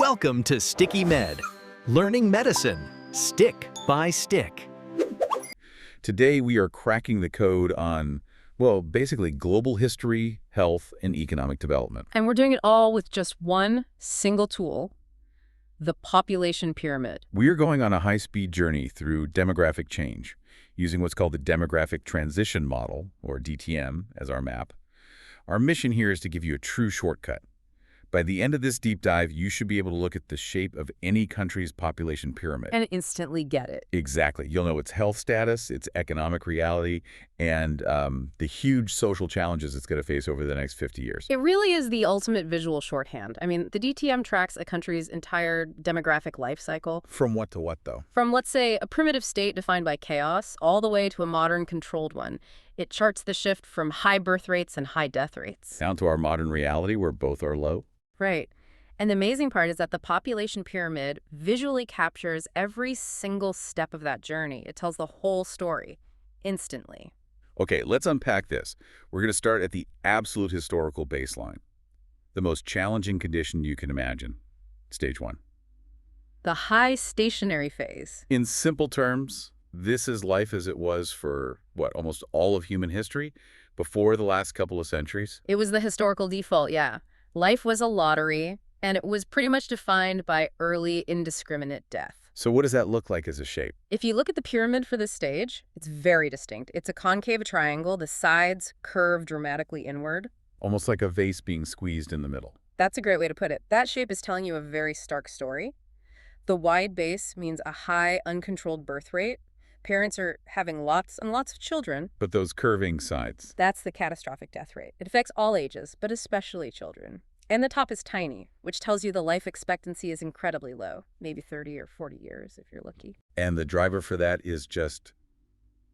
Welcome to Sticky Med, learning medicine, stick by stick. Today we are cracking the code on, well, basically global history, health, and economic development. And we're doing it all with just one single tool, the population pyramid. We are going on a high-speed journey through demographic change, using what's called the Demographic Transition Model, or DTM, as our map. Our mission here is to give you a true shortcut. By the end of this deep dive, you should be able to look at the shape of any country's population pyramid. And instantly get it. Exactly. You'll know its health status, its economic reality, and the huge social challenges it's going to face over the next 50 years. It really is the ultimate visual shorthand. I mean, the DTM tracks a country's entire demographic life cycle. From what to what, though? From, let's say, a primitive state defined by chaos, all the way to a modern controlled one. It charts the shift from high birth rates and high death rates. Down to our modern reality where both are low? Right. And the amazing part is that the population pyramid visually captures every single step of that journey. It tells the whole story instantly. Okay, let's unpack this. We're going to start at the absolute historical baseline. The most challenging condition you can imagine. Stage 1. The high stationary phase. In simple terms, this is life as it was for, almost all of human history before the last couple of centuries? It was the historical default, yeah. Life was a lottery, and it was pretty much defined by early indiscriminate death. So what does that look like as a shape? If you look at the pyramid for this stage, it's very distinct. It's a concave triangle. The sides curve dramatically inward. Almost like a vase being squeezed in the middle. That's a great way to put it. That shape is telling you a very stark story. The wide base means a high, uncontrolled birth rate. Parents are having lots and lots of children. But those curving sides. That's the catastrophic death rate. It affects all ages, but especially children. And the top is tiny, which tells you the life expectancy is incredibly low, maybe 30 or 40 years if you're lucky. And the driver for that is just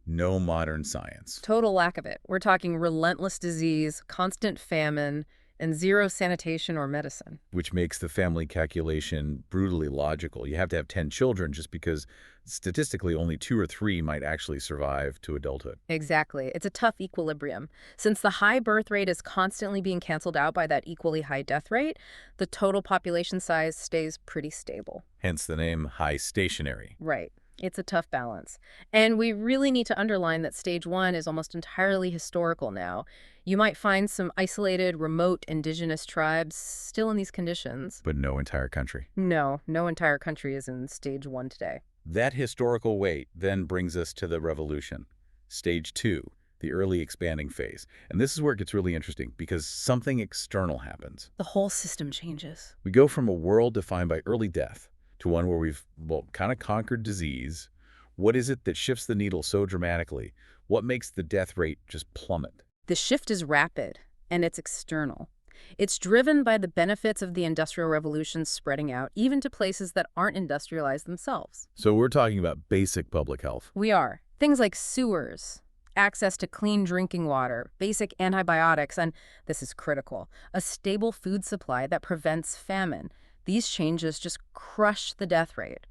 no modern science. Total lack of it. We're talking relentless disease, constant famine, and zero sanitation or medicine. Which makes the family calculation brutally logical. You have to have 10 children just because statistically only 2 or 3 might actually survive to adulthood. Exactly. It's a tough equilibrium. Since the high birth rate is constantly being canceled out by that equally high death rate, the total population size stays pretty stable. Hence the name high stationary. Right. It's a tough balance. And we really need to underline that stage 1 is almost entirely historical now. You might find some isolated, remote indigenous tribes still in these conditions. But no entire country. No entire country is in stage 1 today. That historical weight then brings us to the revolution. Stage 2, the early expanding phase. And this is where it gets really interesting because something external happens. The whole system changes. We go from a world defined by early death to one where we've, kind of conquered disease. What is it that shifts the needle so dramatically? What makes the death rate just plummet? The shift is rapid, and it's external. It's driven by the benefits of the Industrial Revolution spreading out, even to places that aren't industrialized themselves. So we're talking about basic public health. We are. Things like sewers, access to clean drinking water, basic antibiotics, and, this is critical, a stable food supply that prevents famine. These changes just crush the death rate,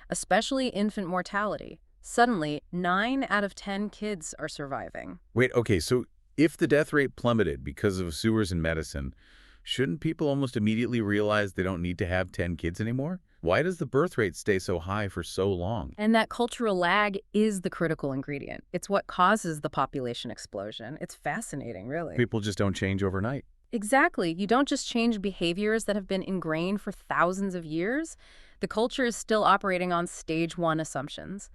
especially infant mortality. Suddenly, 9 out of 10 kids are surviving. Wait, okay, so if the death rate plummeted because of sewers and medicine, shouldn't people almost immediately realize they don't need to have 10 kids anymore? Why does the birth rate stay so high for so long? And that cultural lag is the critical ingredient. It's what causes the population explosion. It's fascinating, really. People just don't change overnight. Exactly. You don't just change behaviors that have been ingrained for thousands of years. The culture is still operating on stage 1 assumptions.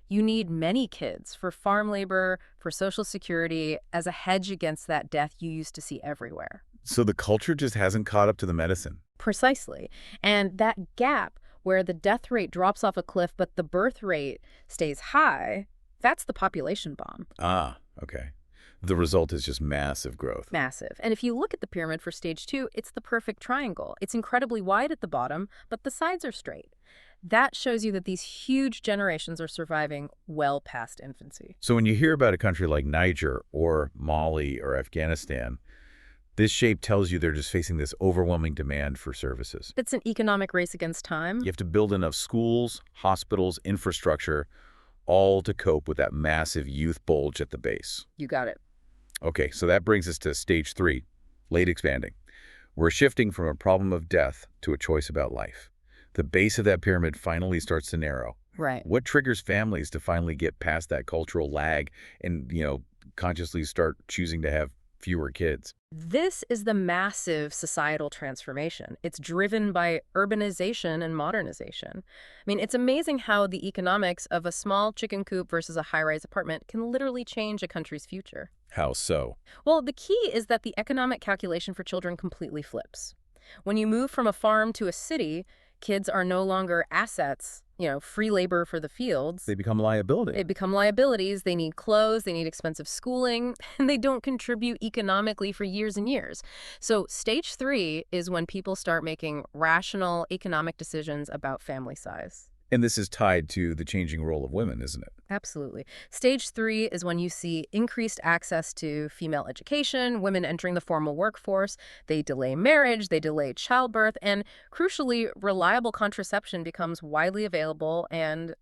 You need many kids for farm labor, for Social Security, as a hedge against that death you used to see everywhere. So the culture just hasn't caught up to the medicine. Precisely. And that gap where the death rate drops off a cliff but the birth rate stays high, that's the population bomb. Ah, okay. The result is just massive growth. Massive. And if you look at the pyramid for stage 2, it's the perfect triangle. It's incredibly wide at the bottom, but the sides are straight. That shows you that these huge generations are surviving well past infancy. So when you hear about a country like Niger or Mali or Afghanistan, this shape tells you they're just facing this overwhelming demand for services. It's an economic race against time. You have to build enough schools, hospitals, infrastructure, all to cope with that massive youth bulge at the base. You got it. Okay, so that brings us to stage 3, late expanding. We're shifting from a problem of death to a choice about life. The base of that pyramid finally starts to narrow. Right. What triggers families to finally get past that cultural lag and, consciously start choosing to have fewer kids? This is the massive societal transformation. It's driven by urbanization and modernization. I mean, it's amazing how the economics of a small chicken coop versus a high-rise apartment can literally change a country's future. How so? Well, the key is that the economic calculation for children completely flips. When you move from a farm to a city, kids are no longer assets, free labor for the fields. They become liability. They become liabilities. They need clothes, they need expensive schooling, and they don't contribute economically for years and years. So stage 3 is when people start making rational economic decisions about family size. And this is tied to the changing role of women, isn't it? Absolutely. Stage 3 is when you see increased access to female education, women entering the formal workforce. They delay marriage, they delay childbirth, and crucially, reliable contraception becomes widely available and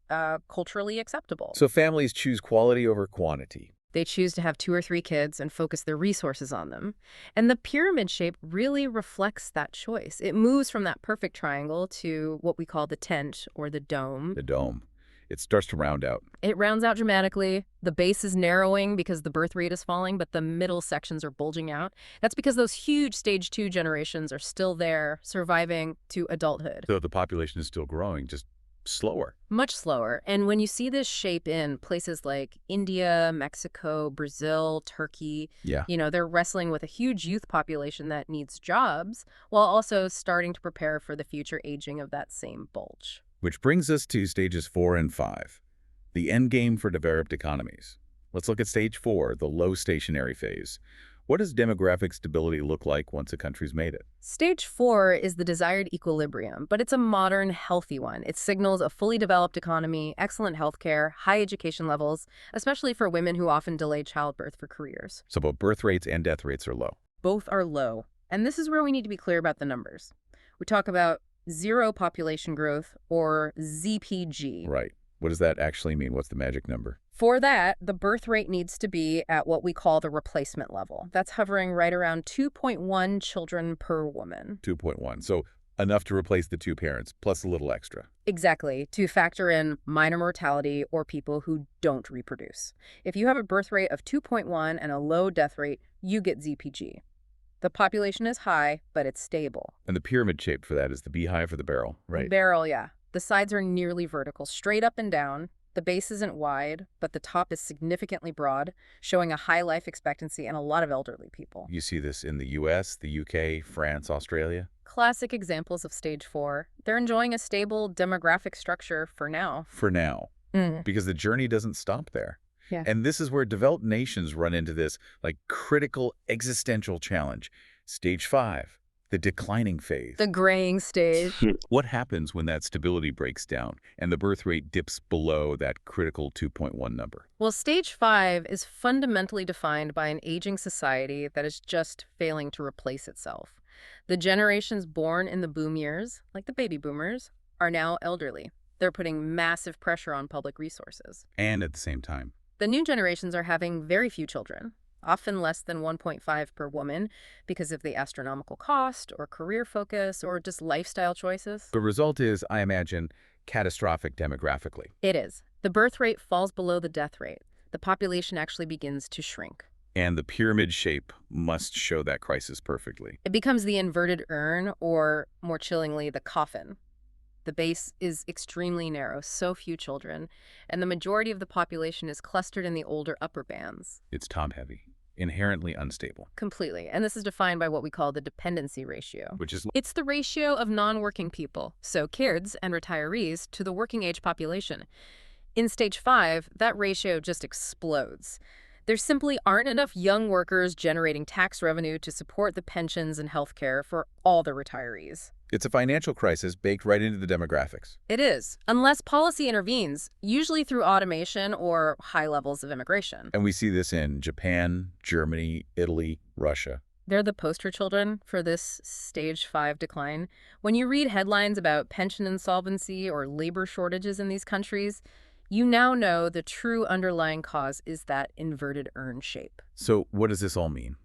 culturally acceptable. So families choose quality over quantity. They choose to have 2 or 3 kids and focus their resources on them. And the pyramid shape really reflects that choice. It moves from that perfect triangle to what we call the tent or the dome. The dome. It starts to round out. It rounds out dramatically. The base is narrowing because the birth rate is falling, but the middle sections are bulging out. That's because those huge stage 2 generations are still there, surviving to adulthood. So the population is still growing, just slower. Much slower. And when you see this shape in places like India, Mexico, Brazil, Turkey, they're wrestling with a huge youth population that needs jobs while also starting to prepare for the future aging of that same bulge. Which brings us to stages 4 and 5, the end game for developed economies. Let's look at stage 4, the low stationary phase. What does demographic stability look like once a country's made it? Stage 4 is the desired equilibrium, but it's a modern, healthy one. It signals a fully developed economy, excellent healthcare, high education levels, especially for women who often delay childbirth for careers. So both birth rates and death rates are low. Both are low. And this is where we need to be clear about the numbers. We talk about zero population growth, or ZPG. Right. What does that actually mean? What's the magic number? For that, the birth rate needs to be at what we call the replacement level. That's hovering right around 2.1 children per woman. 2.1. So enough to replace the 2 parents, plus a little extra. Exactly, to factor in minor mortality or people who don't reproduce. If you have a birth rate of 2.1 and a low death rate, you get ZPG. The population is high, but it's stable. And the pyramid shape for that is the beehive or the barrel, right? Barrel, yeah. The sides are nearly vertical, straight up and down. The base isn't wide, but the top is significantly broad, showing a high life expectancy and a lot of elderly people. You see this in the US, the UK, France, Australia? Classic examples of stage 4. They're enjoying a stable demographic structure for now. For now. Because the journey doesn't stop there. Yeah. And this is where developed nations run into this critical existential challenge. Stage 5. The declining phase. The graying stage. What happens when that stability breaks down and the birth rate dips below that critical 2.1 number? Well, stage 5 is fundamentally defined by an aging society that is just failing to replace itself. The generations born in the boom years, like the baby boomers, are now elderly. They're putting massive pressure on public resources. And at the same time, the new generations are having very few children, often less than 1.5 per woman because of the astronomical cost or career focus or just lifestyle choices. The result is, I imagine, catastrophic demographically. It is. The birth rate falls below the death rate. The population actually begins to shrink. And the pyramid shape must show that crisis perfectly. It becomes the inverted urn, or more chillingly, the coffin. The base is extremely narrow, so few children, and the majority of the population is clustered in the older upper bands. It's top-heavy, inherently unstable. Completely. And this is defined by what we call the dependency ratio. Which is? It's the ratio of non-working people, so kids and retirees, to the working age population. In stage 5, that ratio just explodes. There simply aren't enough young workers generating tax revenue to support the pensions and health care for all the retirees. It's a financial crisis baked right into the demographics. It is, unless policy intervenes, usually through automation or high levels of immigration. And we see this in Japan, Germany, Italy, Russia. They're the poster children for this stage 5 decline. When you read headlines about pension insolvency or labor shortages in these countries, you now know the true underlying cause is that inverted urn shape. So what does this all mean?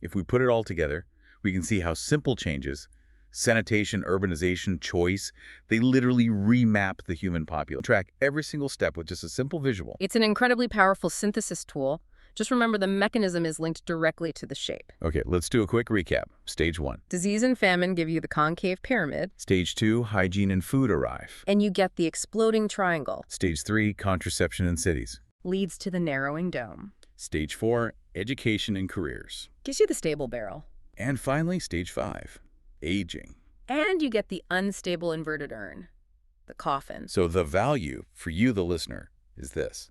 If we put it all together, We can see how simple changes, sanitation, urbanization, choice, they literally remap the human population. Track every single step with just a simple visual. It's an incredibly powerful synthesis tool. Just remember the mechanism is linked directly to the shape. Okay, let's do a quick recap. Stage 1. Disease and famine give you the concave pyramid. Stage 2, hygiene and food arrive. And you get the exploding triangle. Stage 3, contraception in cities. Leads to the narrowing dome. Stage 4, education and careers. Gives you the stable barrel. And finally, Stage 5, aging. And you get the unstable inverted urn, the coffin. So the value for you, the listener, is this.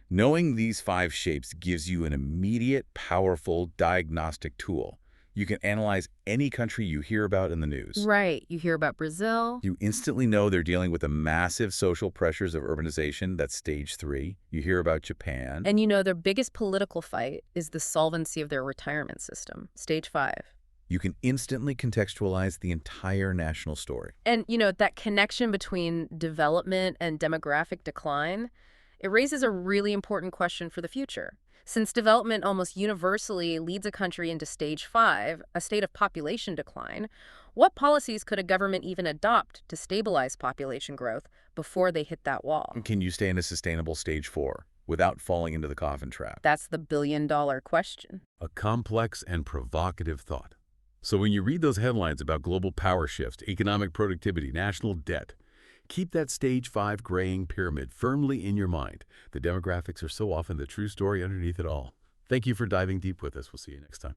Knowing these 5 shapes gives you an immediate, powerful diagnostic tool. You can analyze any country you hear about in the news. Right. You hear about Brazil. You instantly know they're dealing with the massive social pressures of urbanization. That's stage 3. You hear about Japan. And you know their biggest political fight is the solvency of their retirement system. Stage 5. You can instantly contextualize the entire national story. And, you know, that connection between development and demographic decline, it raises a really important question for the future. Since development almost universally leads a country into stage 5, a state of population decline, what policies could a government even adopt to stabilize population growth before they hit that wall? Can you stay in a sustainable stage 4 without falling into the coffin trap? That's the billion-dollar question. A complex and provocative thought. So when you read those headlines about global power shifts, economic productivity, national debt, keep that stage 5 graying pyramid firmly in your mind. The demographics are so often the true story underneath it all. Thank you for diving deep with us. We'll see you next time.